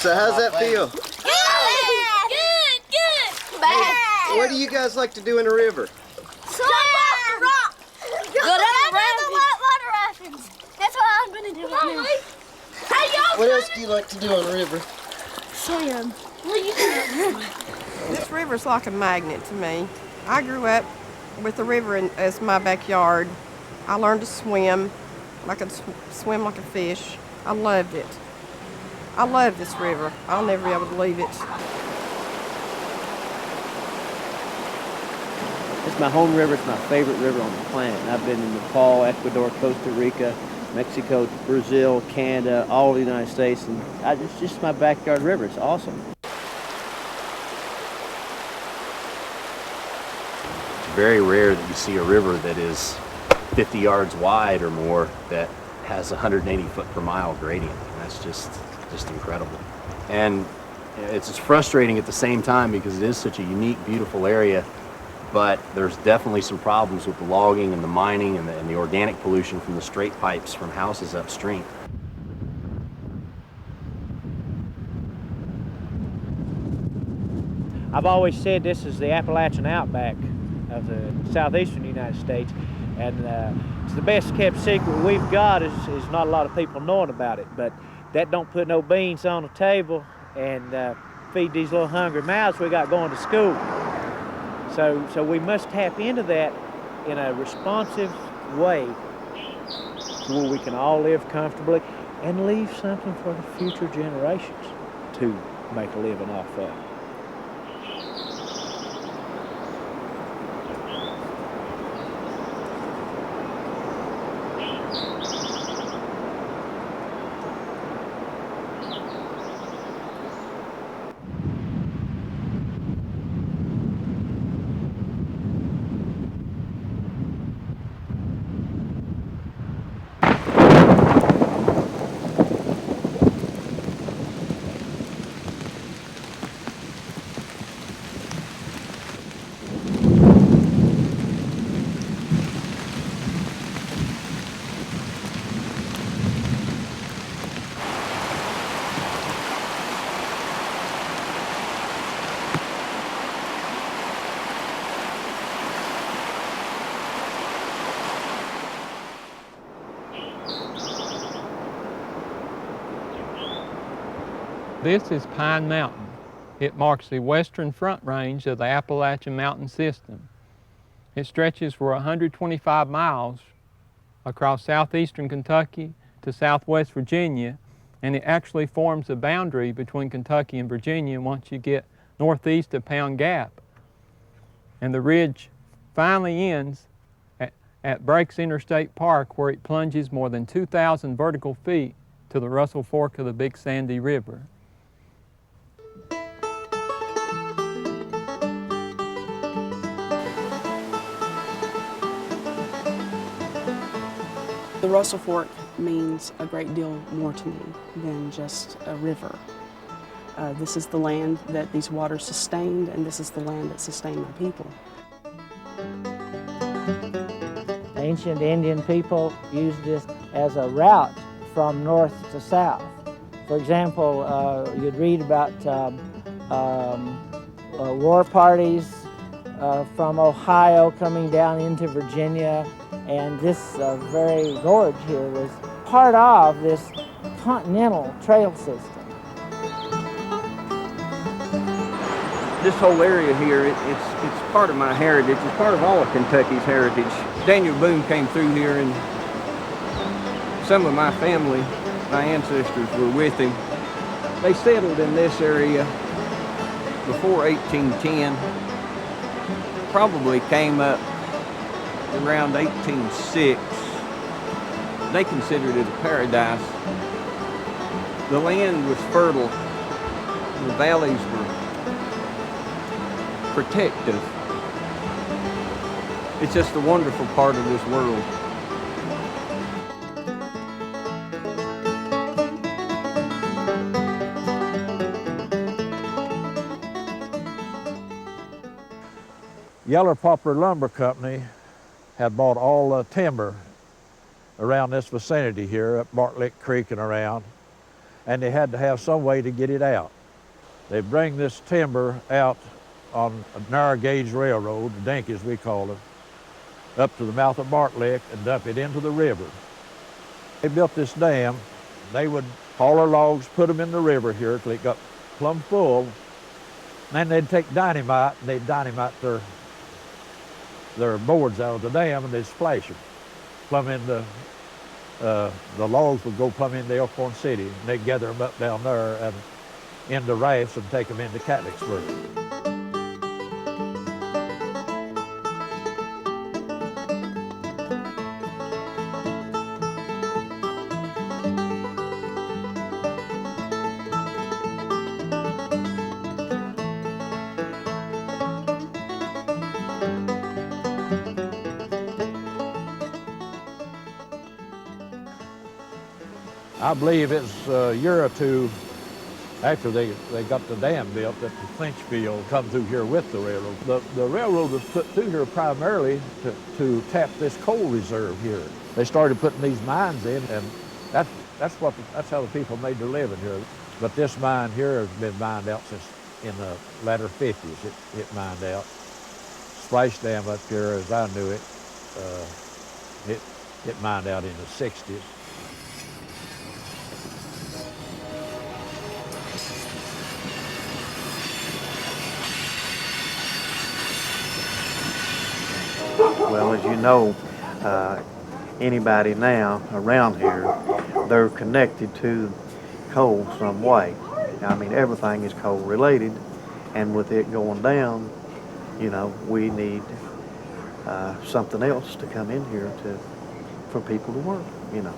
So how's that feel? Good. Bad. What do you guys like to do in the river? Swim off the rock. Go down the water rapids. That's what I'm gonna do right now. What else do you like to do on the river? Swim. This river's like a magnet to me. I grew up with the river as my backyard. I learned to swim. I could swim like a fish. I loved it. I love this river. I'll never be able to leave it. It's my home river. It's my favorite river on the planet. And I've been in Nepal, Ecuador, Costa Rica, Mexico, Brazil, Canada, all of the United States, and it's just my backyard river. It's awesome. It's very rare that you see a river that is 50 yards wide or more that has 180 foot per mile gradient. And that's just incredible. And it's frustrating at the same time because it is such a unique, beautiful area. But there's definitely some problems with the logging and the mining and the organic pollution from the straight pipes from houses upstream. I've always said this is the Appalachian outback of the southeastern United States, and it's the best kept secret we've got is not a lot of people knowing about it, but that don't put no beans on the table and feed these little hungry mouths we got going to school. So we must tap into that in a responsive way where we can all live comfortably and leave something for the future generations to make a living off of. This is Pine Mountain. It marks the western front range of the Appalachian mountain system. It stretches for 125 miles across southeastern Kentucky to southwest Virginia, and it actually forms the boundary between Kentucky and Virginia once you get northeast of Pound Gap. And the ridge finally ends at Breaks Interstate Park, where it plunges more than 2,000 vertical feet to the Russell Fork of the Big Sandy River. The Russell Fork means a great deal more to me than just a river. This is the land that these waters sustained, and this is the land that sustained my people. Ancient Indian people used this as a route from north to south. For example, you'd read about war parties from Ohio coming down into Virginia, and this very gorge here was part of this continental trail system. This whole area here, it's part of my heritage. It's part of all of Kentucky's heritage. Daniel Boone came through here, and some of my family, my ancestors, were with him. They settled in this area before 1810, probably came up around 1806. They considered it a paradise. The land was fertile. The valleys were protective. It's just a wonderful part of this world. Yeller Poplar Lumber Company had bought all the timber around this vicinity here, up Bartlett Creek and around. and they had to have some way to get it out. They bring this timber out on a narrow gauge railroad, the dink as we call it, up to the mouth of Bark Lake and dump it into the river. They built this dam. They would haul their logs, put them in the river here till it got plumb full. Then they'd take dynamite and they'd dynamite their boards out of the dam and they'd splash them. Plumb in the logs would go plumb into Elkhorn City, and they'd gather them up down there and into rafts and take them into Catlettsburg. I believe it's a year or two after they got the dam built that the clinch field come through here with the railroad. The railroad was put through here primarily to tap this coal reserve here. They started putting these mines in, and that's how the people made their living here. But this mine here has been mined out since in the latter 50s. It mined out. Splash Dam up here, as I knew it, it mined out in the 60s. Well, as you know, anybody now around here, they're connected to coal some way. I mean, everything is coal related, and with it going down, you know, we need something else to come in here for people to work, you know.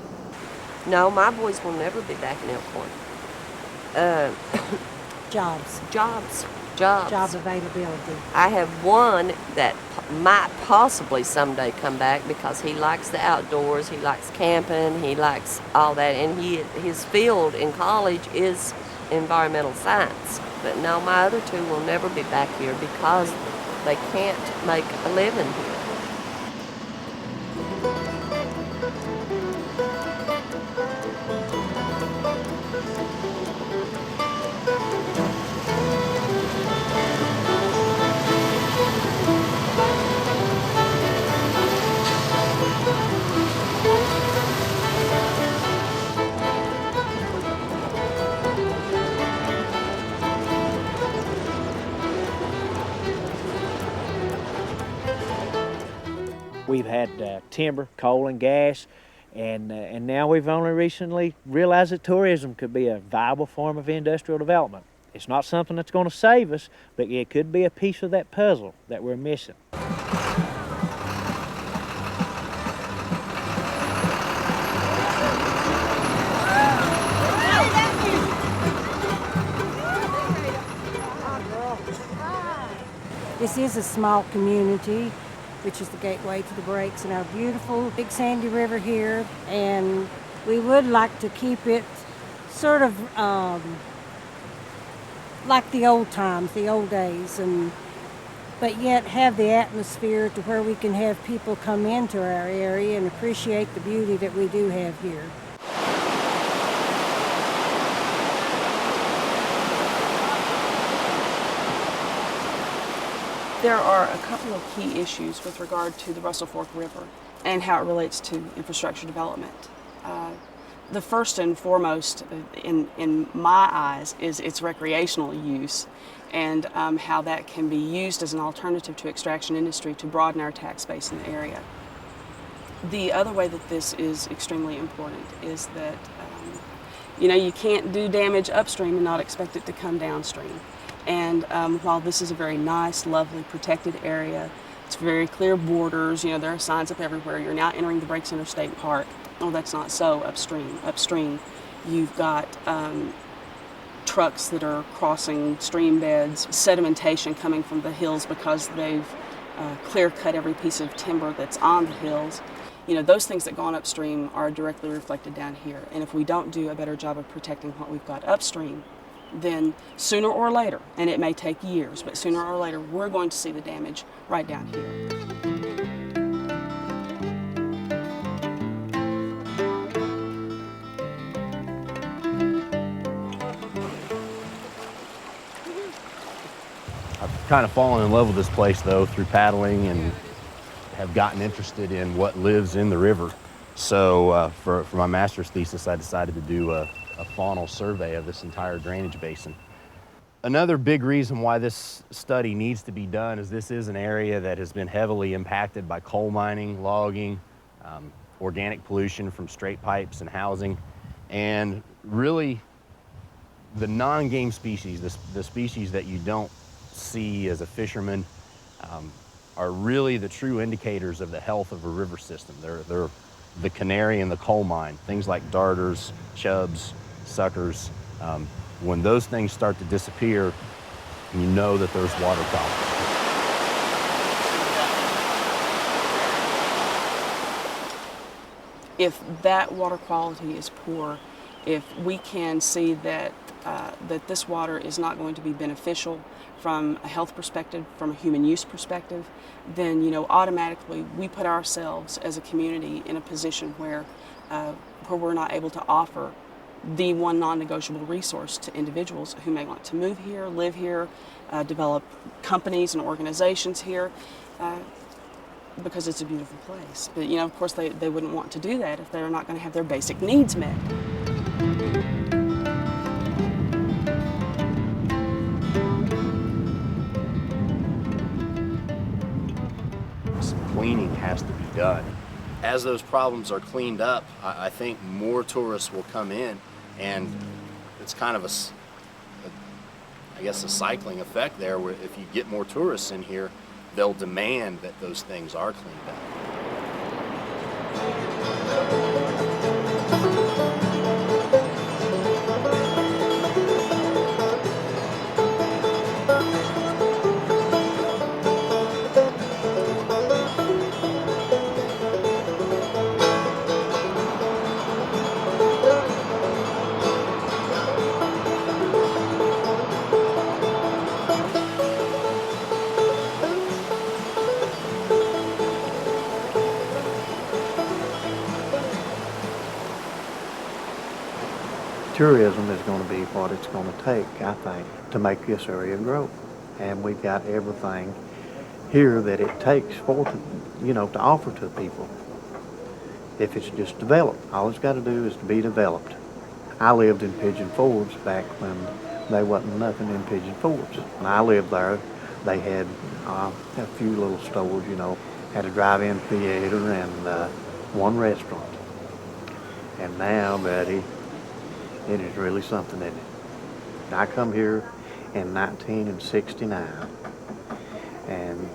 No, my boys will never be back in Elkhorn. Jobs. Job availability. I have one that might possibly someday come back because he likes the outdoors, he likes camping, he likes all that, and his field in college is environmental science. But no, my other two will never be back here because they can't make a living here. We've had timber, coal, and gas, and now we've only recently realized that tourism could be a viable form of industrial development. It's not something that's going to save us, but it could be a piece of that puzzle that we're missing. This is a small community, which is the gateway to the breaks in our beautiful Big Sandy River here, and we would like to keep it sort of like the old times, the old days, but yet have the atmosphere to where we can have people come into our area and appreciate the beauty that we do have here. There are a couple of key issues with regard to the Russell Fork River and how it relates to infrastructure development. The first and foremost, in my eyes, is its recreational use and how that can be used as an alternative to extraction industry to broaden our tax base in the area. The other way that this is extremely important is that you can't do damage upstream and not expect it to come downstream. And while this is a very nice, lovely, protected area, it's very clear borders, there are signs up everywhere. You're now entering the Breaks Interstate Park. Oh, that's not so upstream. Upstream, you've got trucks that are crossing stream beds, sedimentation coming from the hills because they've clear cut every piece of timber that's on the hills. Those things that go on upstream are directly reflected down here. And if we don't do a better job of protecting what we've got upstream, then sooner or later, and it may take years, but sooner or later, we're going to see the damage right down here. kind of fallen in love with this place though through paddling, and have gotten interested in what lives in the river. So for my master's thesis, I decided to do a faunal survey of this entire drainage basin. Another big reason why this study needs to be done is this is an area that has been heavily impacted by coal mining, logging, organic pollution from straight pipes and housing, and really the non-game species, the species that you don't see as a fisherman, are really the true indicators of the health of a river system. They're the canary in the coal mine, things like darters, chubs, suckers. When those things start to disappear, you know that there's water problems. If that water quality is poor, if we can see that that this water is not going to be beneficial from a health perspective, from a human use perspective, then automatically we put ourselves as a community in a position where we're not able to offer the one non-negotiable resource to individuals who may want to move here, live here, develop companies and organizations here, because it's a beautiful place. But of course they wouldn't want to do that if they're not going to have their basic needs met. Some cleaning has to be done. As those problems are cleaned up, I think more tourists will come in, and it's kind of I guess a cycling effect there, where if you get more tourists in here, they'll demand that those things are cleaned up. Tourism is going to be what it's going to take, I think, to make this area grow. And we've got everything here that it takes for, to offer to people. If it's just developed, all it's got to do is to be developed. I lived in Pigeon Forge back when there wasn't nothing in Pigeon Forge. When I lived there, they had a few little stores, had a drive-in theater and one restaurant. And now, buddy, it is really something, isn't it? I come here in 1969, and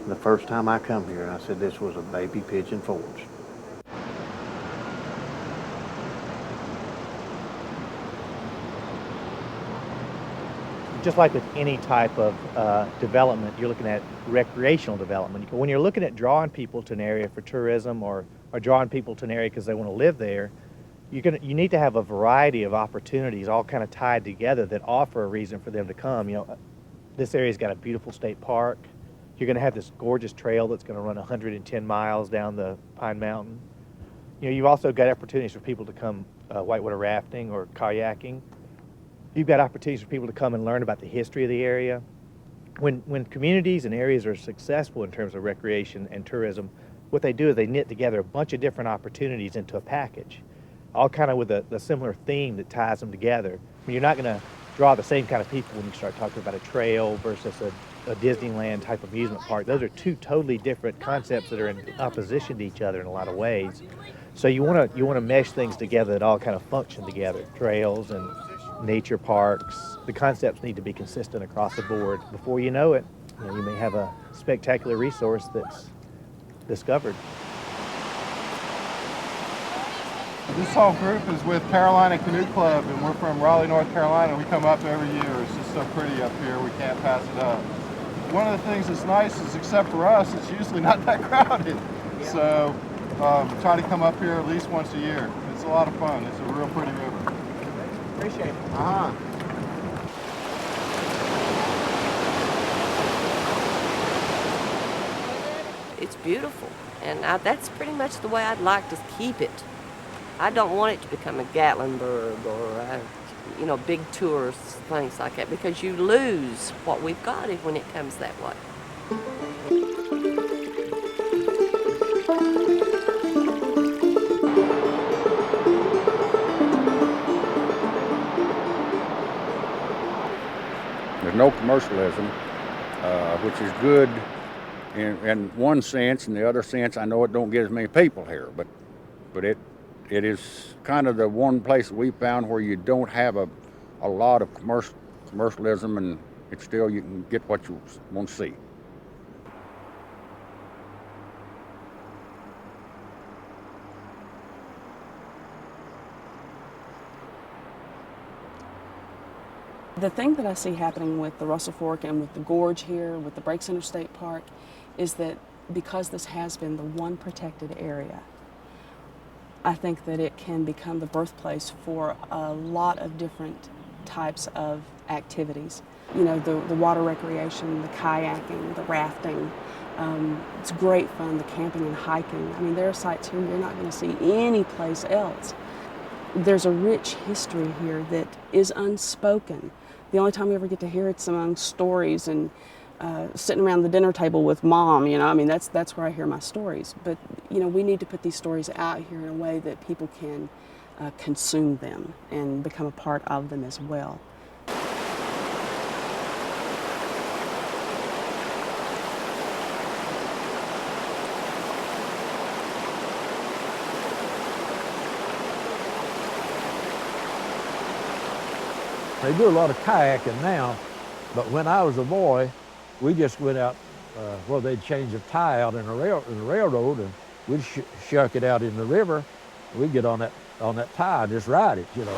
the first time I come here, I said this was a baby Pigeon Forge. Just like with any type of development, you're looking at recreational development. When you're looking at drawing people to an area for tourism or drawing people to an area because they want to live there, you need to have a variety of opportunities all kind of tied together that offer a reason for them to come. This area's got a beautiful state park. You're going to have this gorgeous trail that's going to run 110 miles down the Pine Mountain. You've also got opportunities for people to come whitewater rafting or kayaking. You've got opportunities for people to come and learn about the history of the area. When communities and areas are successful in terms of recreation and tourism, what they do is they knit together a bunch of different opportunities into a package, all kind of with a similar theme that ties them together. You're not going to draw the same kind of people when you start talking about a trail versus a Disneyland type amusement park. Those are two totally different concepts that are in opposition to each other in a lot of ways. So you want to mesh things together that all kind of function together. Trails and nature parks, the concepts need to be consistent across the board. Before you know it, you may have a spectacular resource that's discovered. This whole group is with Carolina Canoe Club, and we're from Raleigh, North Carolina. We come up every year. It's just so pretty up here, we can't pass it up. One of the things that's nice is, except for us, it's usually not that crowded. So try to come up here at least once a year. It's a lot of fun. It's a real pretty river. Appreciate it. It's beautiful, and that's pretty much the way I'd like to keep it. I don't want it to become a Gatlinburg or you know, big tours, things like that, because you lose what we've got when it comes that way. There's no commercialism, which is good in one sense. In the other sense, I know it don't get as many people here, but it is kind of the one place that we found where you don't have a lot of commercialism, and it's still you can get what you want to see. The thing that I see happening with the Russell Fork and with the gorge here, with the Breaks Interstate Park, is that because this has been the one protected area, I think that it can become the birthplace for a lot of different types of activities. You know, the water recreation, the kayaking, the rafting. It's great fun, the camping and hiking. I mean, there are sites here you're not going to see anyplace else. There's a rich history here that is unspoken. The only time we ever get to hear it's among stories and sitting around the dinner table with mom, you know, I mean, that's where I hear my stories. But, you know, we need to put these stories out here in a way that people can consume them and become a part of them as well. They do a lot of kayaking now, but when I was a boy, we just went out where they'd change a tie out in the railroad, and we'd shuck it out in the river. We'd get on that tie and just ride it, you know.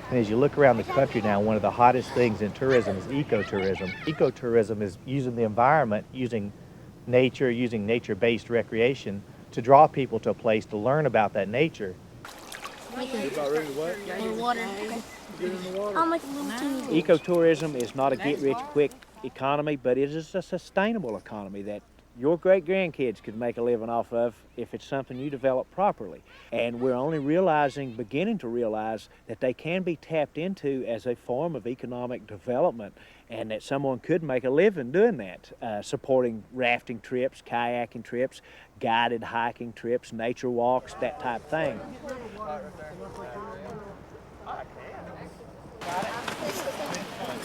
And as you look around the country now, one of the hottest things in tourism is ecotourism. Ecotourism is using the environment, using nature, using nature-based recreation to draw people to a place to learn about that nature. Ecotourism is not a get-rich-quick economy, but it is a sustainable economy that your great-grandkids could make a living off of if it's something you develop properly. And we're only beginning to realize that they can be tapped into as a form of economic development, and that someone could make a living doing that, supporting rafting trips, kayaking trips, guided hiking trips, nature walks, that type of thing.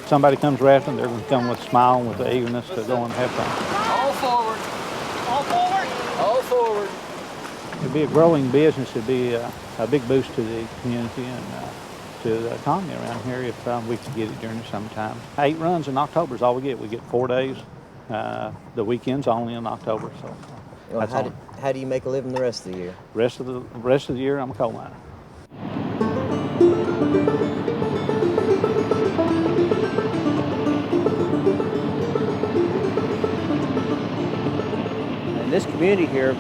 Somebody comes rafting, they're going to come with a smile and with the eagerness to go and have fun. All forward. All forward. All forward. It'd be a growing business. It'd be a big boost to the community and to the economy around here if we could get it during the summertime. 8 runs in October is all we get. We get 4 days. The weekends only in October. So well, how do you make a living the rest of the year? Rest of the year, I'm a coal miner. In this community here,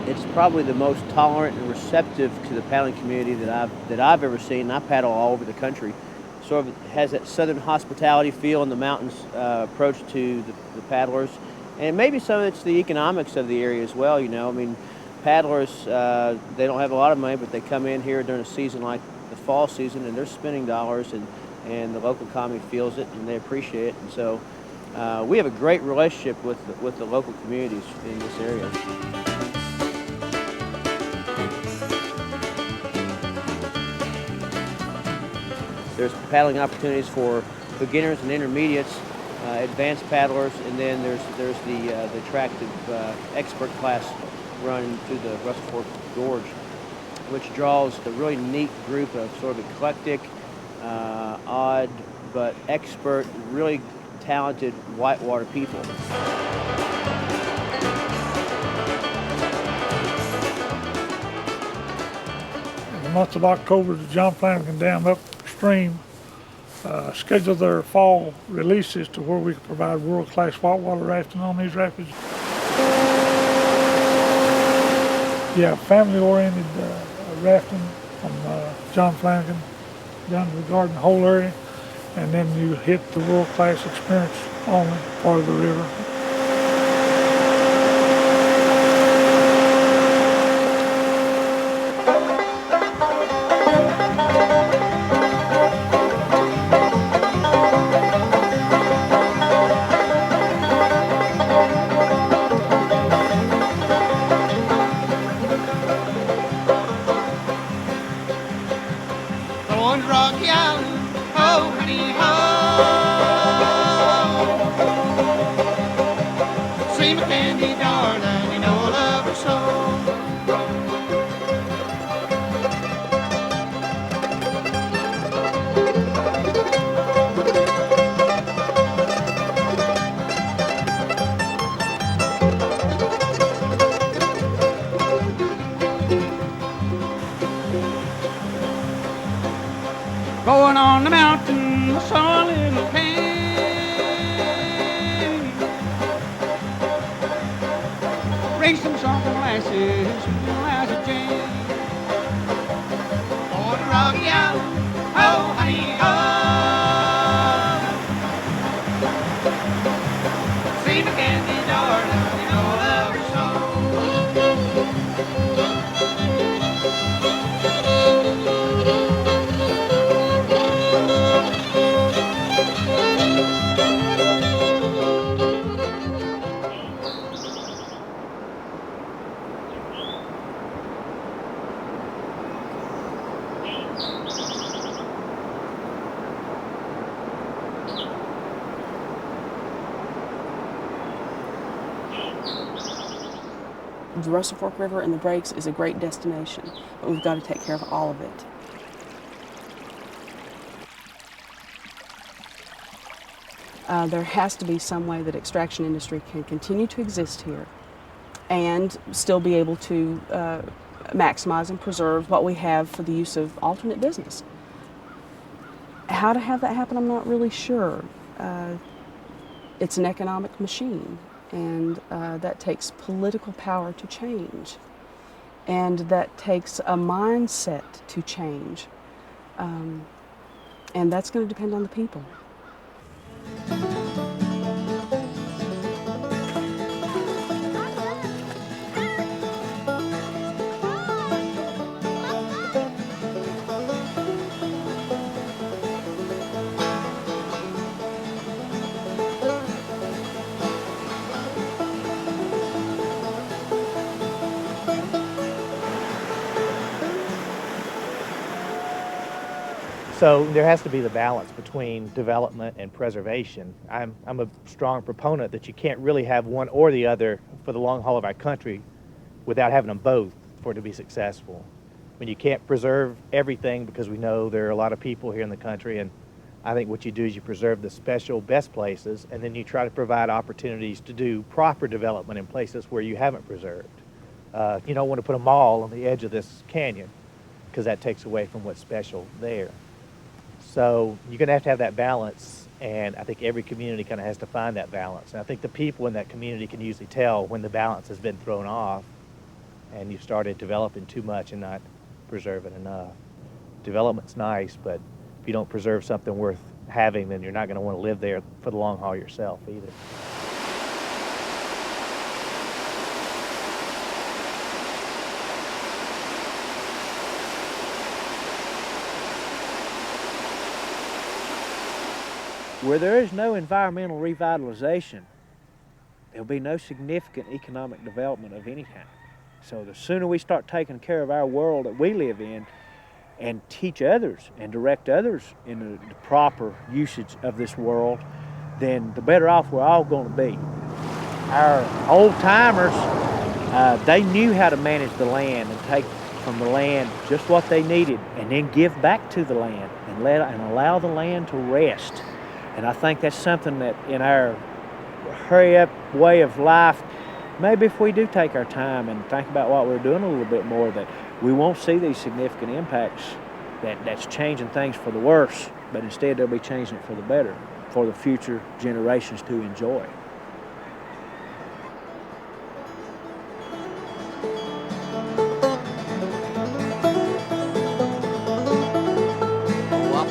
it's probably the most tolerant and receptive to the paddling community that I've ever seen. I paddle all over the country. Sort of has that southern hospitality feel in the mountains approach to the paddlers. And maybe some of it's the economics of the area as well, you know. I mean, paddlers, they don't have a lot of money, but they come in here during a season like the fall season and they're spending dollars, and the local economy feels it and they appreciate it. And so we have a great relationship with the local communities in this area. There's paddling opportunities for beginners and intermediates, advanced paddlers, and then there's the attractive expert class run through the Russell Fork Gorge, which draws a really neat group of sort of eclectic, odd, but expert, really talented whitewater people. In the month of October, the John Flanagan Dam Upstream scheduled their fall releases to where we can provide world-class whitewater rafting on these rapids. Yeah, family-oriented rafting from John Flanagan down to the Garden Hole area, and then you hit the world-class experience on part of the river. Going to Rocky Island, oh honey ho. See my candy darling, you know I love her so. Going on the mountain, I saw a little cane, racing some lasses with Eliza Jane. Going to Rocky Island, oh honey ho. See my candy darling, you know I love her so. The Russell Fork River and the Breaks is a great destination, but we've got to take care of all of it. There has to be some way that extraction industry can continue to exist here and still be able to maximize and preserve what we have for the use of alternate business. How to have that happen, I'm not really sure. It's an economic machine, and that takes political power to change, and that takes a mindset to change, and that's going to depend on the people. So there has to be the balance between development and preservation. I'm a strong proponent that you can't really have one or the other for the long haul of our country without having them both for it to be successful. When you can't preserve everything, because we know there are a lot of people here in the country, and I think what you do is you preserve the special best places, and then you try to provide opportunities to do proper development in places where you haven't preserved. You don't want to put a mall on the edge of this canyon, because that takes away from what's special there. So you're going to have that balance, and I think every community kind of has to find that balance. And I think the people in that community can usually tell when the balance has been thrown off and you've started developing too much and not preserving enough. Development's nice, but if you don't preserve something worth having, then you're not going to want to live there for the long haul yourself either. Where there is no environmental revitalization, there'll be no significant economic development of any kind. So the sooner we start taking care of our world that we live in and teach others and direct others in the proper usage of this world, then the better off we're all going to be. Our old timers, they knew how to manage the land and take from the land just what they needed and then give back to the land and allow the land to rest. And I think that's something that in our hurry-up way of life, maybe if we do take our time and think about what we're doing a little bit more, that we won't see these significant impacts that's changing things for the worse, but instead they'll be changing it for the better, for the future generations to enjoy.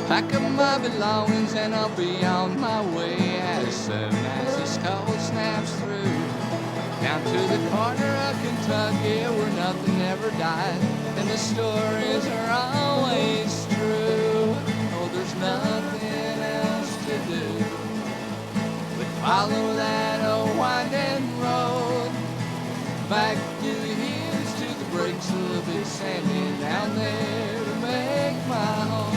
Pack up my belongings and I'll be on my way as soon as this cold snaps through. Down to the corner of Kentucky where nothing ever died and the stories are always true. Oh, there's nothing else to do but follow that old winding road back to the hills, to the breaks of the big sandy down there to make my home.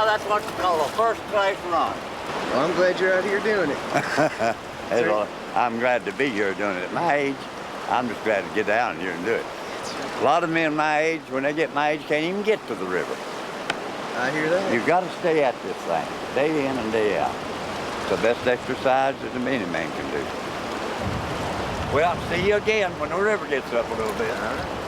Now that's what you call a first-class run. Well, I'm glad you're out here doing it. I'm glad to be here doing it. At my age, I'm just glad to get down here and do it. A lot of men my age, when they get my age, can't even get to the river. I hear that. You've got to stay at this thing, day in and day out. It's the best exercise that any man can do. Well, see you again when the river gets up a little bit. All right.